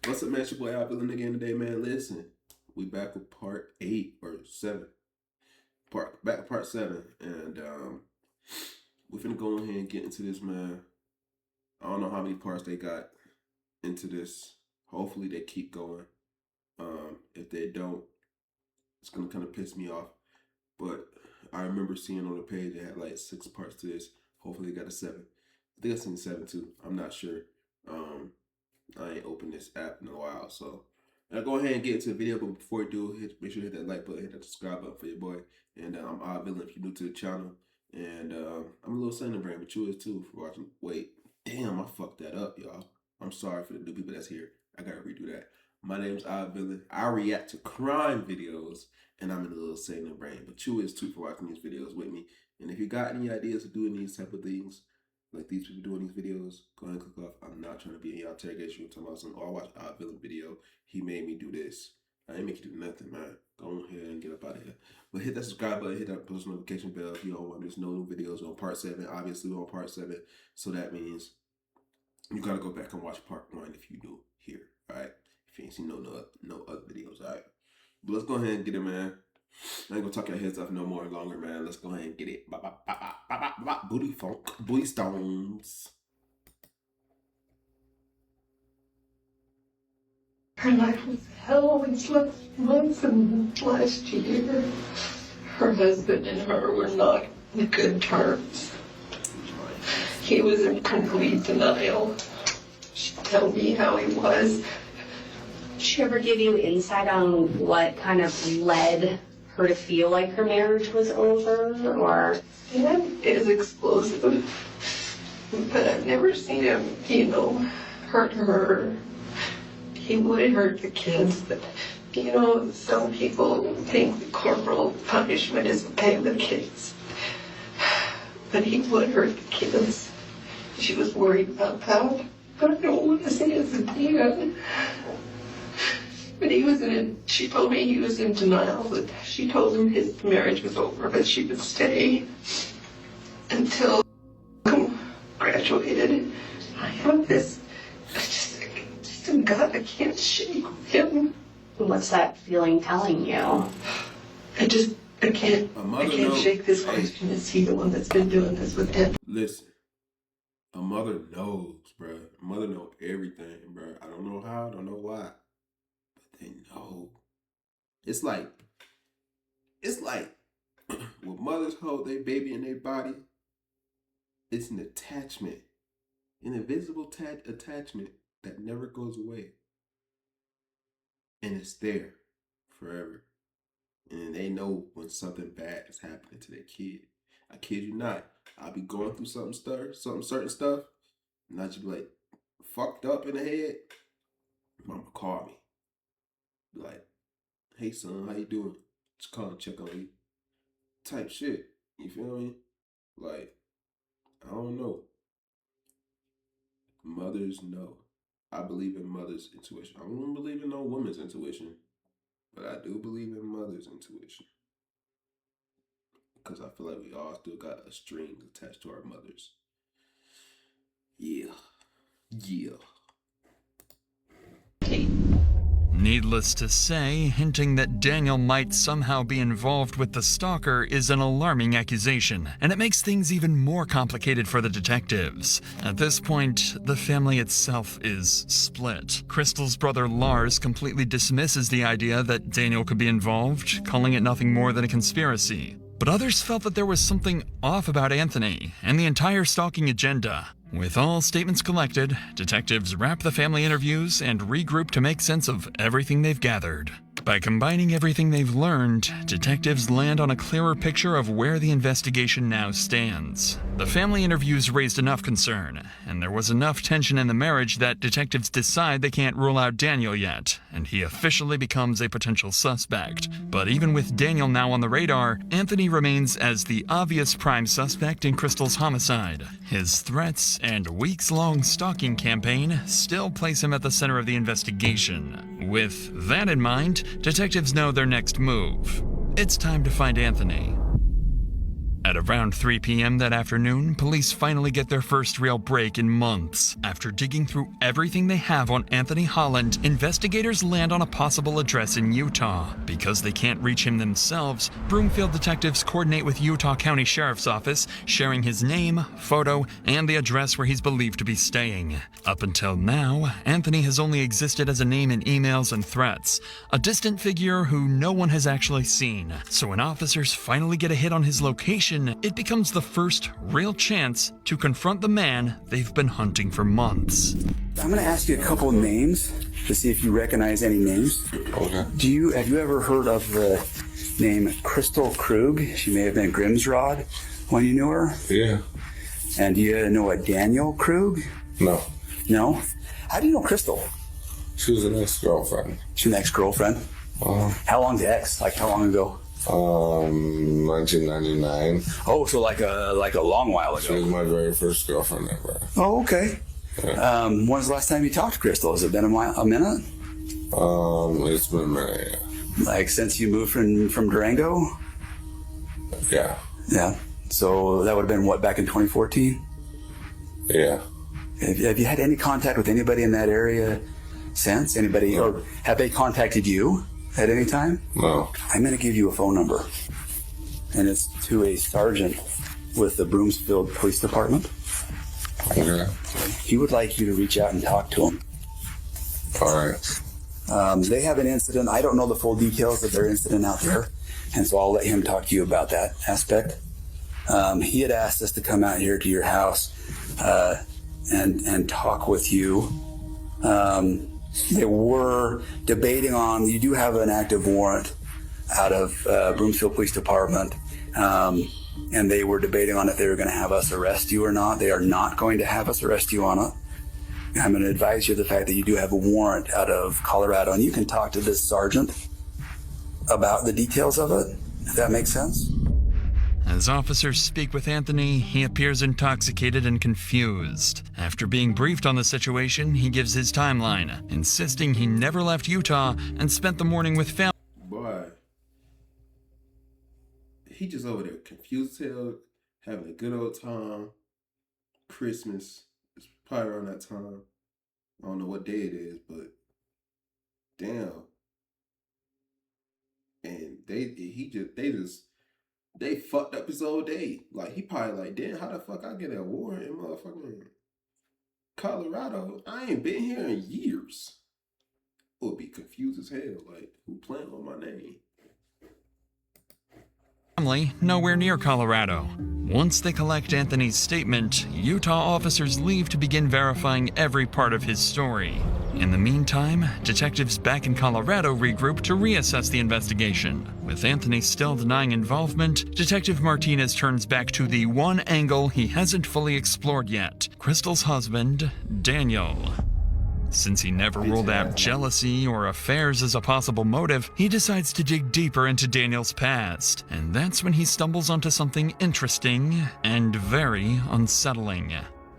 What's up, man? It's your boy Al Villain again today, man. Listen, we back with part 8 or 7. Back with part 7. And we're finna go ahead and get into this, man. I don't know how many parts they got into this. Hopefully they keep going. If they don't, it's gonna kind of piss me off. But I remember seeing on the page they had like 6 parts to this. Hopefully they got a 7. I think I seen 7 too. I'm not sure. I ain't opened this app in a while, so I'll go ahead and get into the video. But before you do, make sure you hit that like button, hit that subscribe button for your boy. And I'm Odd Villain if you're new to the channel. And I'm a little Santa Brain, but you is too for watching. Wait, damn, I fucked that up, y'all. I'm sorry for the new people that's here. I gotta redo that. My name's Odd Villain. I react to crime videos, and I'm in a little Santa Brain. But you is too for watching these videos with me. And if you got any ideas of doing these type of things, like these people doing these videos, go ahead and click off. I'm not trying to be in y'all interrogation. I'm talking about some, I watched Odd Villain video. He made me do this. I didn't make you do nothing, man. Go ahead and get up out of here. But hit that subscribe button, hit that post notification bell if you don't want to miss no new videos on part 7. Obviously, we're on part 7. So that means you got to go back and watch part 1 if you do here, all right? If you ain't seen no other videos, all right? But let's go ahead and get it, man. I ain't gonna talk your heads off no more longer, man. Let's go ahead and get it. Booty funk, booty stones. Her life was hell when she left months and last year. Her husband and her were not in good terms. He was in complete denial. She'd tell me how he was. Did she ever give you insight on what kind of led her to feel like her marriage was over, or? Dad is explosive, but I've never seen him, hurt her. He would hurt the kids, but, some people think the corporal punishment is paying the kids. But he would hurt the kids. She was worried about that. But I don't want to say it's a deal. But she told me he was in denial, but she told him his marriage was over, but she would stay until graduated. I have this, just a gut I can't shake with him. What's that feeling telling you? I can't shake this question. Is he the one that's been doing this with him? Listen, a mother knows, bro. A mother knows everything, bro. I don't know how, I don't know why. They know. It's like when mothers hold their baby in their body, it's an attachment, an invisible attachment that never goes away. And it's there forever. And they know when something bad is happening to their kid. I kid you not. I'll be going through certain stuff, and I just be like, fucked up in the head. Mama call me. Like, hey son, how you doing? Just call and check on you. Type shit. You feel me? Like, I don't know. Mothers know. I believe in mother's intuition. I don't believe in no woman's intuition. But I do believe in mother's intuition. Because I feel like we all still got a string attached to our mothers. Yeah. Needless to say, hinting that Daniel might somehow be involved with the stalker is an alarming accusation, and it makes things even more complicated for the detectives. At this point, the family itself is split. Crystal's brother Lars completely dismisses the idea that Daniel could be involved, calling it nothing more than a conspiracy. But others felt that there was something off about Anthony and the entire stalking agenda. With all statements collected, detectives wrap the family interviews and regroup to make sense of everything they've gathered. By combining everything they've learned, detectives land on a clearer picture of where the investigation now stands. The family interviews raised enough concern, and there was enough tension in the marriage that detectives decide they can't rule out Daniel yet, and he officially becomes a potential suspect. But even with Daniel now on the radar, Anthony remains as the obvious prime suspect in Crystal's homicide. His threats and weeks-long stalking campaign still place him at the center of the investigation. With that in mind, detectives know their next move. It's time to find Anthony. At around 3 p.m. that afternoon, police finally get their first real break in months. After digging through everything they have on Anthony Holland, investigators land on a possible address in Utah. Because they can't reach him themselves, Broomfield detectives coordinate with Utah County Sheriff's Office, sharing his name, photo, and the address where he's believed to be staying. Up until now, Anthony has only existed as a name in emails and threats, a distant figure who no one has actually seen. So when officers finally get a hit on his location, it becomes the first real chance to confront the man they've been hunting for months. I'm going to ask you a couple of names to see if you recognize any names. Okay. Have you ever heard of the name Crystal Krug? She may have been Grimsrod when you knew her. Yeah. And do you know a Daniel Krug? No. No? How do you know Crystal? She was an ex-girlfriend. She's an ex-girlfriend? How long's the ex? Like how long ago? 1999. Oh, so like a long while She was ago. my very first girlfriend ever. Oh, okay. Yeah. When's the last time you talked to Crystal? Has it been a minute? It's been a minute, Like since you moved from Durango? yeah. Yeah. So that would have been what, back in 2014? Yeah. Have you had any contact with anybody in that area since? Anybody, or have they contacted you at any time? No. I'm going to give you a phone number, and it's to a sergeant with the Broomfield Police Department. Okay. He would like you to reach out and talk to him. All right. They have an incident. I don't know the full details of their incident out there, and so I'll let him talk to you about that aspect. He had asked us to come out here to your house and talk with you. They were debating on, you do have an active warrant out of Broomfield Police Department, and they were debating on if they were going to have us arrest you or not. They are not going to have us arrest you on it. I'm going to advise you of the fact that you do have a warrant out of Colorado, and you can talk to this sergeant about the details of it, if that makes sense. As officers speak with Anthony, he appears intoxicated and confused. After being briefed on the situation, he gives his timeline, insisting he never left Utah and spent the morning with family. Boy, he just over there confused as hell, having a good old time. Christmas is probably around that time. I don't know what day it is, but damn. And they fucked up his whole day. Like, he probably like, damn, how the fuck I get a warrant in motherfucking Colorado? I ain't been here in years. Would be confused as hell. Like, who playing on my name? Family nowhere near Colorado. Once they collect Anthony's statement, Utah officers leave to begin verifying every part of his story. In the meantime, detectives back in Colorado regroup to reassess the investigation. With Anthony still denying involvement, Detective Martinez turns back to the one angle he hasn't fully explored yet: Crystal's husband, Daniel. Since he never ruled out jealousy or affairs as a possible motive, he decides to dig deeper into Daniel's past. And that's when he stumbles onto something interesting and very unsettling.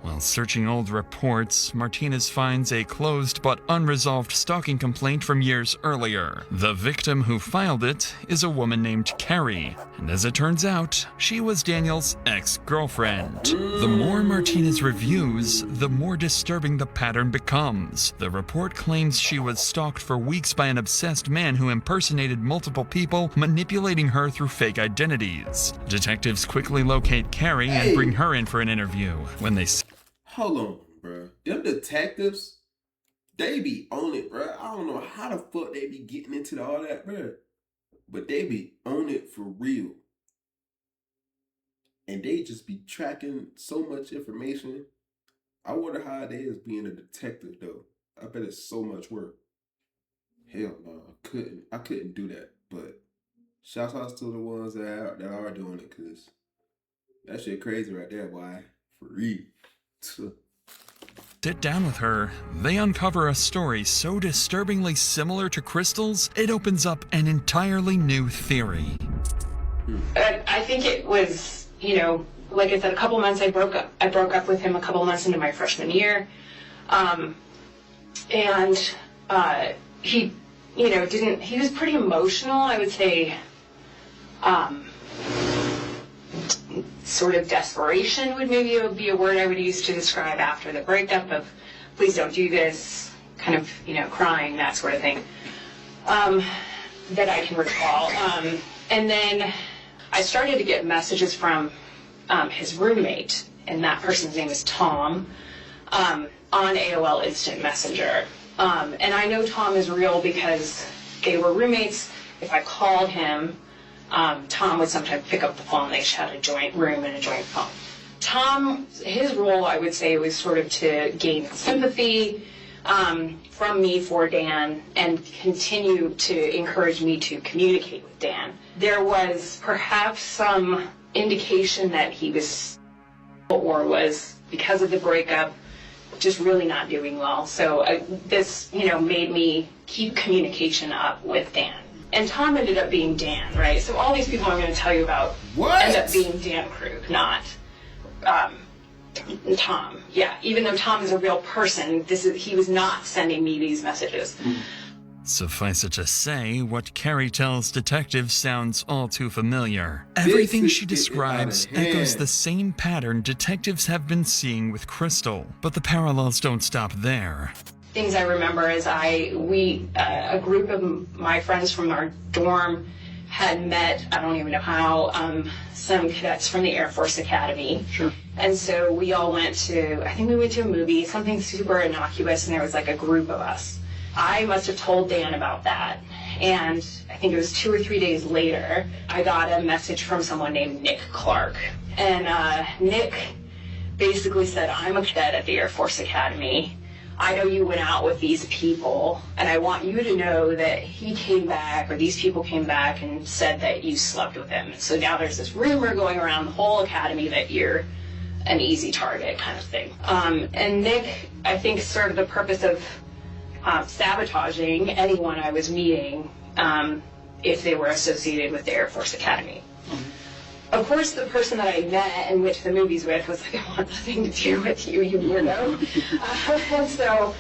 While searching old reports, Martinez finds a closed but unresolved stalking complaint from years earlier. The victim who filed it is a woman named Carrie, and as it turns out, she was Daniel's ex-girlfriend. The more Martinez reviews, the more disturbing the pattern becomes. The report claims she was stalked for weeks by an obsessed man who impersonated multiple people, manipulating her through fake identities. Detectives quickly locate Carrie and bring her in for an interview. When they Hold on, bro. Them detectives, they be on it, bro. I don't know how the fuck they be getting into all that, bro. But they be on it for real. And they just be tracking so much information. I wonder how it is being a detective, though. I bet it's so much work. Hell no, I couldn't do that. But shout outs to the ones that are doing it, because that shit crazy right there, boy. For real. sit down with her, they uncover a story so disturbingly similar to Crystal's, it opens up an entirely new theory. I think it was, like I said, a couple months I broke up with him a couple months into my freshman year. He, he was pretty emotional, I would say, sort of desperation would maybe be a word I would use to describe after the breakup of, please don't do this, kind of, crying, that sort of thing, that I can recall. And then I started to get messages from his roommate, and that person's name is Tom, on AOL Instant Messenger. And I know Tom is real because they were roommates. If I called him, Tom would sometimes pick up the phone. They had a joint room and a joint phone. Tom, his role, I would say, was sort of to gain sympathy from me for Dan and continue to encourage me to communicate with Dan. There was perhaps some indication that he was, or was, because of the breakup, just really not doing well. So this, made me keep communication up with Dan. And Tom ended up being Dan, right? So all these people I'm going to tell you about end up being Dan Krug, not Tom. Yeah, even though Tom is a real person, he was not sending me these messages. Suffice it to say, what Carrie tells detectives sounds all too familiar. Everything she describes echoes the same pattern detectives have been seeing with Crystal, but the parallels don't stop there. Things I remember is a group of my friends from our dorm had met, I don't even know how, some cadets from the Air Force Academy. Sure. And so we all went to a movie, something super innocuous, and there was like a group of us. I must have told Dan about that. And I think it was 2 or 3 days later, I got a message from someone named Nick Clark. And Nick basically said, I'm a cadet at the Air Force Academy. I know you went out with these people, and I want you to know that he came back, or these people came back and said that you slept with him. So now there's this rumor going around the whole academy that you're an easy target kind of thing. And Nick, I think, served the purpose of sabotaging anyone I was meeting if they were associated with the Air Force Academy. Of course, the person that I met and went to the movies with was like, I want nothing to do with you, you weirdo. And so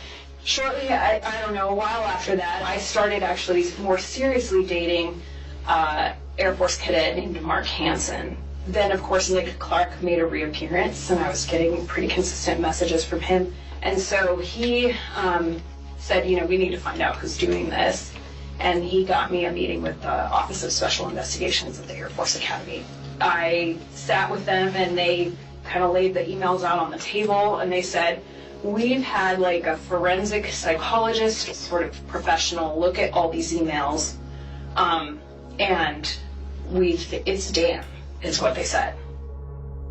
shortly, I don't know, a while after that, I started actually more seriously dating Air Force cadet named Mark Hansen. Then, of course, Nick Clark made a reappearance, and I was getting pretty consistent messages from him. And so he said, we need to find out who's doing this. And he got me a meeting with the Office of Special Investigations at the Air Force Academy. I sat with them, and they kind of laid the emails out on the table, and they said, we've had like a forensic psychologist, sort of professional, look at all these emails, and it's Dan, is what they said.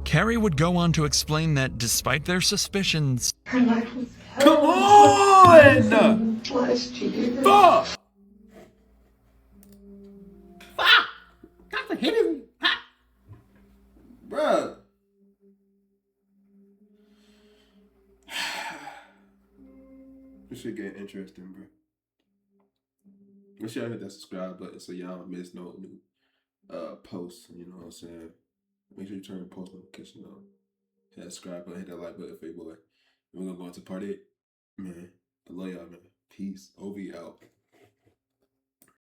Carrie would go on to explain that despite their suspicions, Her life was Come on! last year. Fuck! Fuck! Got to hit him. Ha! Bruh. This shit get interesting, bro. Make sure y'all hit that subscribe button so y'all don't miss no new posts. You know what I'm saying? Make sure you turn your post notification on. Hit that subscribe button, hit that like button for your boy. We're gonna go into part 8. Man, I love y'all, man. Peace. OV out.